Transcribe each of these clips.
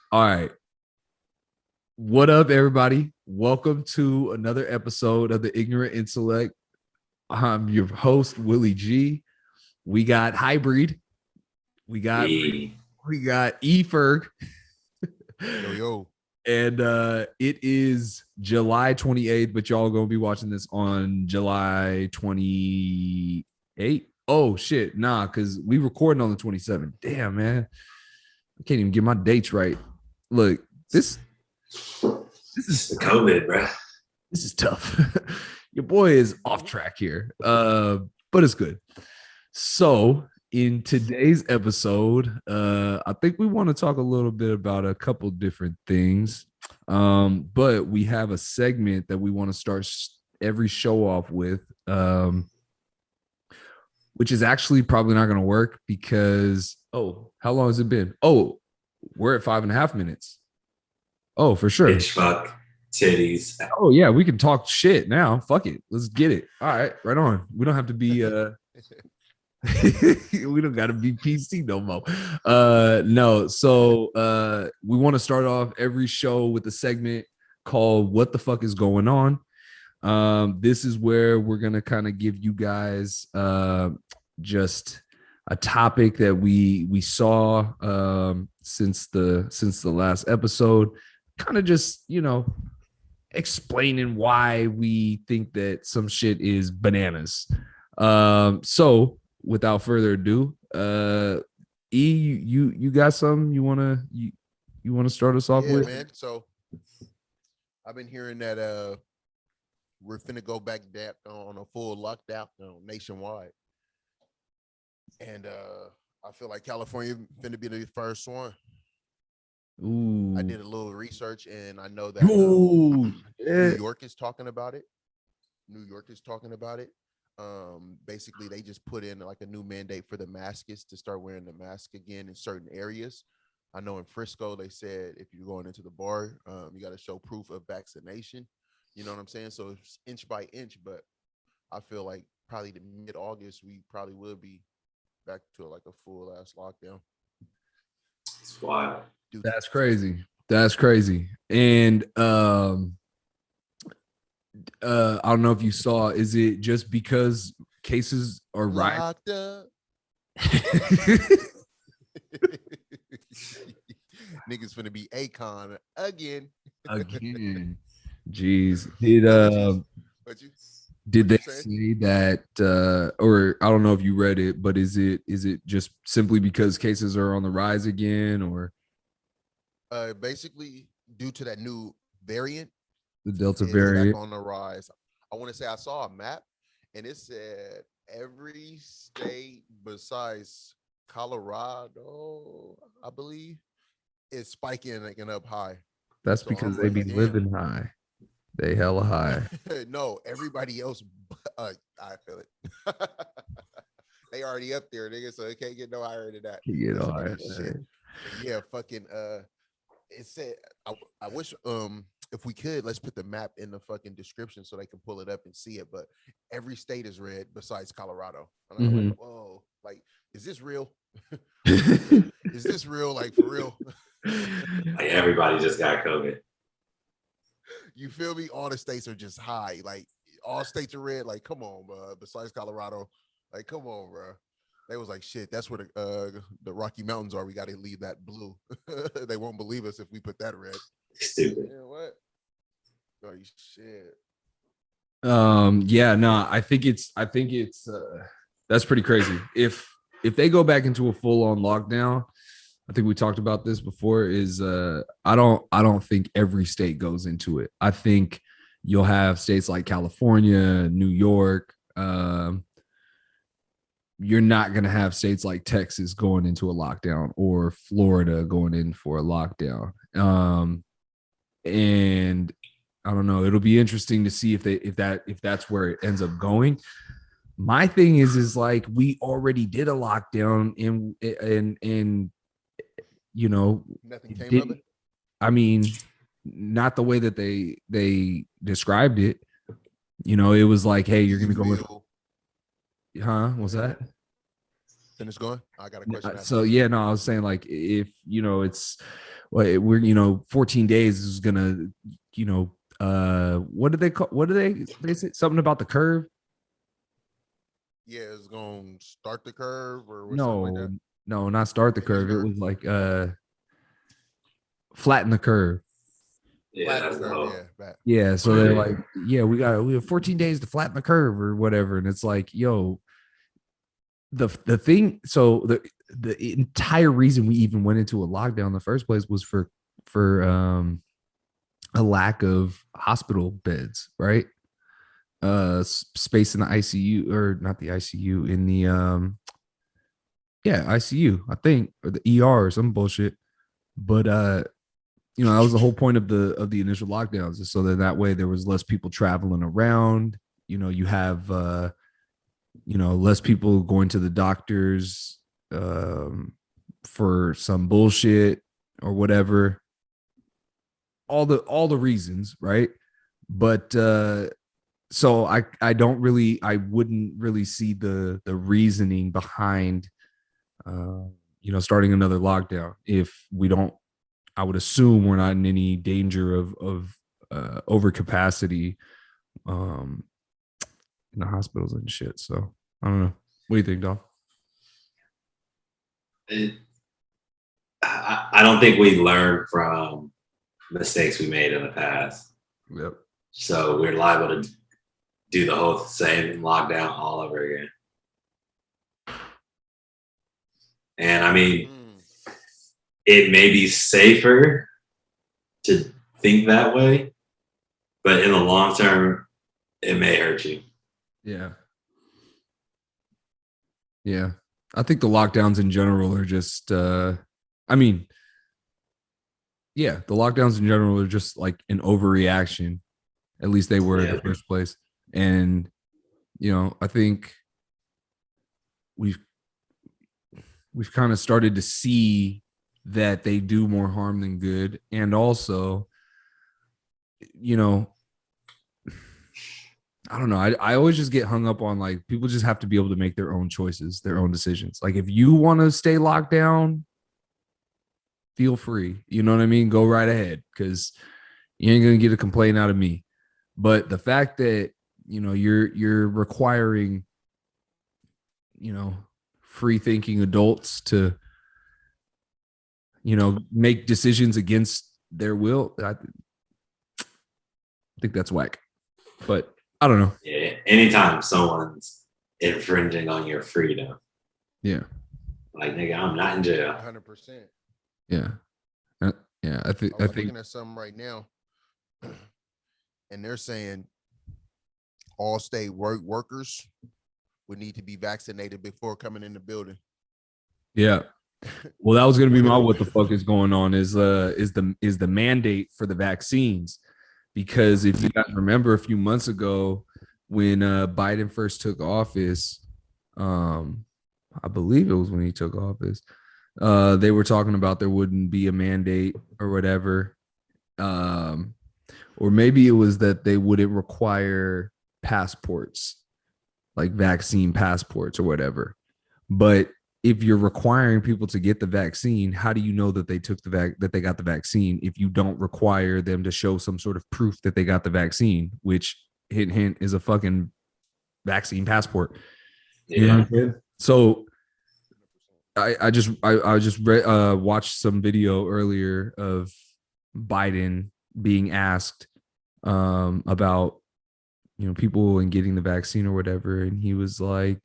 All right. What up, everybody? Welcome to another episode of the Ignorant Intellect. I'm your host, Willie G. We got Hybrid. We got Hey, we got Eferg. Yo, yo. And it is July 28th, but y'all gonna be watching this on July 28th. Oh shit, nah, because we recording on the 27th. Damn, man. I can't even get my dates right. Look, this it's is the COVID, bro. this is tough. Your boy is off track here, but it's good. So, in today's episode, I think we want to talk a little bit about a couple different things. But we have a segment that we want to start every show off with, which is actually probably not going to work because, how long has it been? Oh, we're at 5.5 minutes. Oh, for sure. Bitch, fuck, titties. Oh yeah, we can talk shit now. Fuck it, let's get it. All right, right on. We don't have to be we don't got to be PC no more. No, so we want to start off every show with a segment called "What the fuck is going on." This is where we're gonna kind of give you guys just a topic that we saw since the last episode, kind of just explaining why we think that some shit is bananas. So without further ado, you got something you wanna start us off with? Man. So I've been hearing that we're finna go back on a full lockdown nationwide. And I feel like California finna be the first one. Ooh. I did a little research and I know that Ooh, New York is talking about it. Basically they just put in like a new mandate for the maskers to start wearing the mask again in certain areas. I know in Frisco they said if you're going into the bar, you got to show proof of vaccination. You know what I'm saying? So it's inch by inch, but I feel like probably the mid-August we probably will be back to like a full ass lockdown. It's wild. Dude, That's crazy. And I don't know if you saw, is it just because cases are rising? locked up. Niggas finna be Akon again. Jeez. What you Did they say? say that or I don't know if you read it, but is it just simply because cases are on the rise again, or Basically due to that new variant, the Delta it's variant? back on the rise. I want to say I saw a map and it said every state besides Colorado, I believe, is spiking and up high. That's So because I'm they be like, damn. living high. They hella high. No, everybody else. I feel it. They already up there, nigga, so it can't get no higher than that. You That's know, funny as shit. Yeah, fucking. It said. I wish. If we could, let's put the map in the fucking description so they can pull it up and see it. But every state is red besides Colorado. And I'm like, whoa, like, is this real? Is this real? Like for real? Like everybody just got COVID. You feel me? All the states are just high. Like all states are red. Like, come on, bro. Besides Colorado, like, come on, bro. They was like, shit. That's where the Rocky Mountains are. We got to leave that blue. They won't believe us if we put that red. Stupid. Yeah, what? Oh shit. Yeah, no, I think it's that's pretty crazy. If they go back into a full-on lockdown, I think we talked about this before, is I don't think every state goes into it. I think you'll have states like California, New York. You're not going to have states like Texas going into a lockdown, or Florida going in for a lockdown. And I don't know. It'll be interesting to see if that's where it ends up going. My thing is like, we already did a lockdown and Nothing came of it. I mean, not the way that they described it. It was like, hey, you're gonna go with, what's that? Finish going. I got a question. So yeah, no, I was saying, like, if it's well, we're 14 days is gonna, what do they call? What do they say? Something about the curve? Yeah, it's gonna start the curve or something like No, that. no, not start the Finish curve. It curve, was like flatten the curve. Yeah, flatten the that's the curve. whole. Yeah, back. Yeah, so What it they're is. like, yeah, we have 14 days to flatten the curve or whatever, and it's like, yo, the thing. So the entire reason we even went into a lockdown in the first place was for a lack of hospital beds, right? Space in the ICU, or not the ICU, in the yeah, ICU, I think, or the ER or some bullshit. But that was the whole point of the initial lockdowns, is so that way there was less people traveling around. You have less people going to the doctors um for some bullshit or whatever. All the reasons, right? But so I wouldn't really see the reasoning behind starting another lockdown if we don't. I would assume we're not in any danger of overcapacity um in the hospitals and shit. So I don't know. What do you think, Dom? It, I don't think we learned from mistakes we made in the past. Yep. So we're liable to do the whole same lockdown all over again. And I mean, it may be safer to think that way, but in the long term, it may hurt you. Yeah. Yeah. I think the lockdowns in general are just I mean, yeah, the lockdowns in general are just like an overreaction. At least they were in the first place. And I think we've kind of started to see that they do more harm than good. And also, I don't know. I always just get hung up on, like, people just have to be able to make their own choices, their own decisions. Like, if you want to stay locked down, feel free. You know what I mean? Go right ahead, because you ain't gonna get a complaint out of me. But the fact that you're requiring free thinking adults to make decisions against their will, I think that's whack. But I don't know. Yeah, anytime someone's infringing on your freedom, Yeah. like, nigga, I'm not in jail. 100%. Yeah. Yeah. I think looking at something right now, and they're saying all state workers would need to be vaccinated before coming in the building. Yeah. Well, that was going to be my what the fuck is going on is the mandate for the vaccines. Because if you guys remember a few months ago when Biden first took office, I believe it was when he took office, they were talking about there wouldn't be a mandate or whatever. Or maybe it was that they wouldn't require passports, like vaccine passports or whatever. But if you're requiring people to get the vaccine, how do you know that they took that they got the vaccine if you don't require them to show some sort of proof that they got the vaccine, which, hint hint, is a fucking vaccine passport? Yeah. You know what I'm saying? So I just watched some video earlier of Biden being asked about people and getting the vaccine or whatever, and he was like,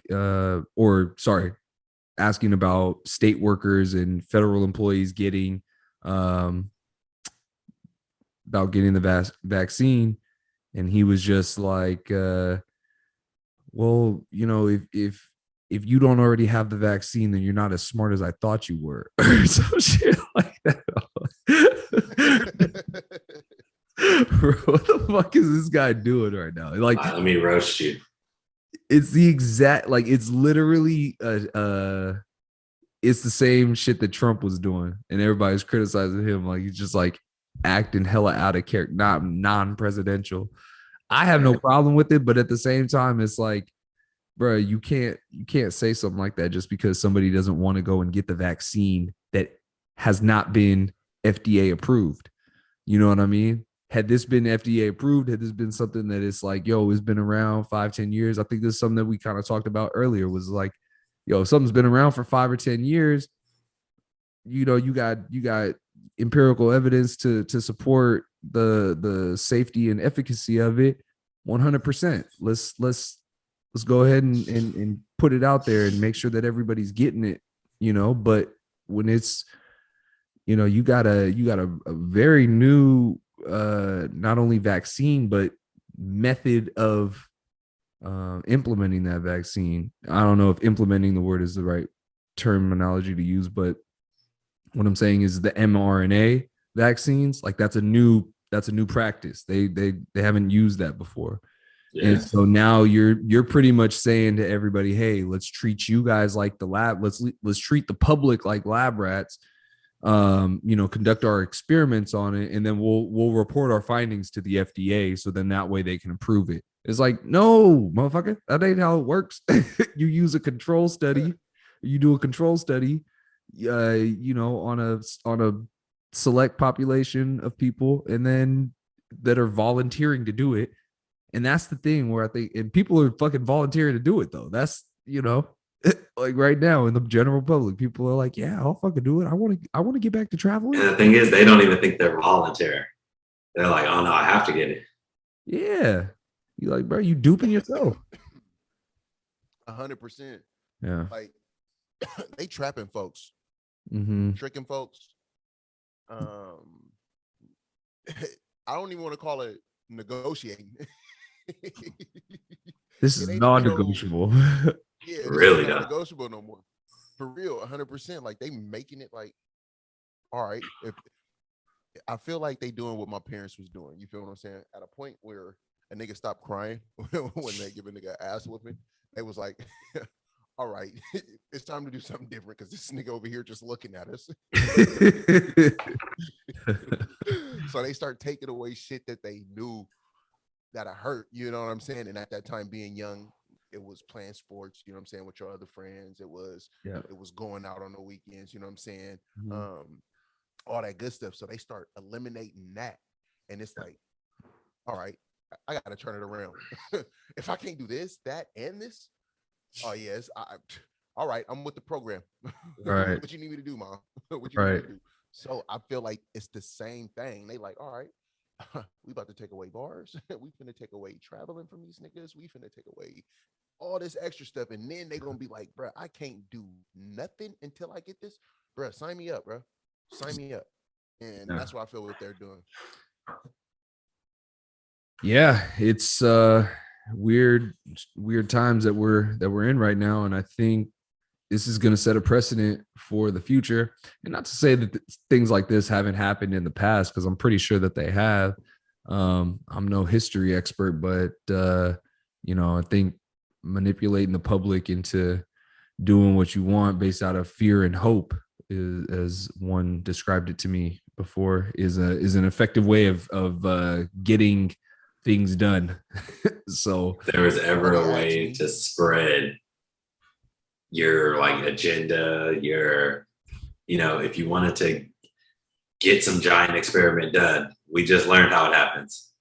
asking about state workers and federal employees getting about getting the vaccine, and he was just like, well, if you don't already have the vaccine, then you're not as smart as I thought you were, or some shit like that. Bro, what the fuck is this guy doing right now? Like, let me roast you. It's the exact, like, it's literally it's the same shit that Trump was doing, and everybody's criticizing him. Like, he's just like acting hella out of character, not non-presidential. I have no problem with it, but at the same time, it's like, bro, you can't say something like that just because somebody doesn't want to go and get the vaccine that has not been FDA approved. You know what I mean? Had this been FDA approved, had this been something that it's like, yo, it's been around 5-10 years. I think this is something that we kind of talked about earlier, was like, yo, if something's been around for 5 or 10 years, you know, you got empirical evidence to support the safety and efficacy of it. 100%. Let's go ahead and put it out there and make sure that everybody's getting it, you know. But when it's, you know, you got a very new not only vaccine but method of implementing that vaccine. I don't know if implementing the word is the right terminology to use, but what I'm saying is the mRNA vaccines, like that's a new practice. They haven't used that before. Yeah. And so now you're pretty much saying to everybody, hey, let's treat you guys like the lab. Let's treat the public like lab rats. You know, conduct our experiments on it, and then we'll report our findings to the FDA. So then that way they can approve it. It's like, no, motherfucker, that ain't how it works. You use a control study. You do a control study, you know, on a select population of people, and then that are volunteering to do it. And that's the thing where I think, and people are fucking volunteering to do it though. That's, you know, like right now in the general public, people are like, yeah, I'll fucking do it. I want to get back to traveling. And the thing is, they don't even think they're volunteering. They're like, oh no, I have to get it. Yeah. You like, bro, you duping yourself. 100%. Yeah. Like they trapping folks, tricking folks. I don't even want to call it negotiating. This is non-negotiable. Yeah, really not negotiable no more. For real, 100%. Like they making it like, all right. If I feel like they doing what my parents was doing, you feel what I'm saying? At a point where a nigga stopped crying when they give a nigga ass whooping, it was like, all right, it's time to do something different because this nigga over here just looking at us. So they start taking away shit that they knew that I hurt, you know what I'm saying? And at that time, being young, it was playing sports, you know what I'm saying, with your other friends. It was going out on the weekends, you know what I'm saying? All that good stuff. So they start eliminating that. And it's like, all right, I gotta turn it around. If I can't do this, that, and this, oh yes, all right, I'm with the program. Right. What you need me to do, Mom? What you need me to do? So I feel like it's the same thing. They like, all right, we about to take away bars. We finna take away traveling from these niggas. We finna take away all this extra stuff. And then they gonna be like, bro, I can't do nothing until I get this. Bro, sign me up, bro. Sign me up. And that's what I feel what they're doing. Yeah, it's weird times that we're in right now. And I think this is going to set a precedent for the future. And not to say that things like this haven't happened in the past, because I'm pretty sure that they have. I'm no history expert, but you know, I think manipulating the public into doing what you want based out of fear and hope, is, as one described it to me before, is an effective way of getting things done. So if there was ever a way to spread your like agenda, your, you know, if you wanted to get some giant experiment done, we just learned how it happens.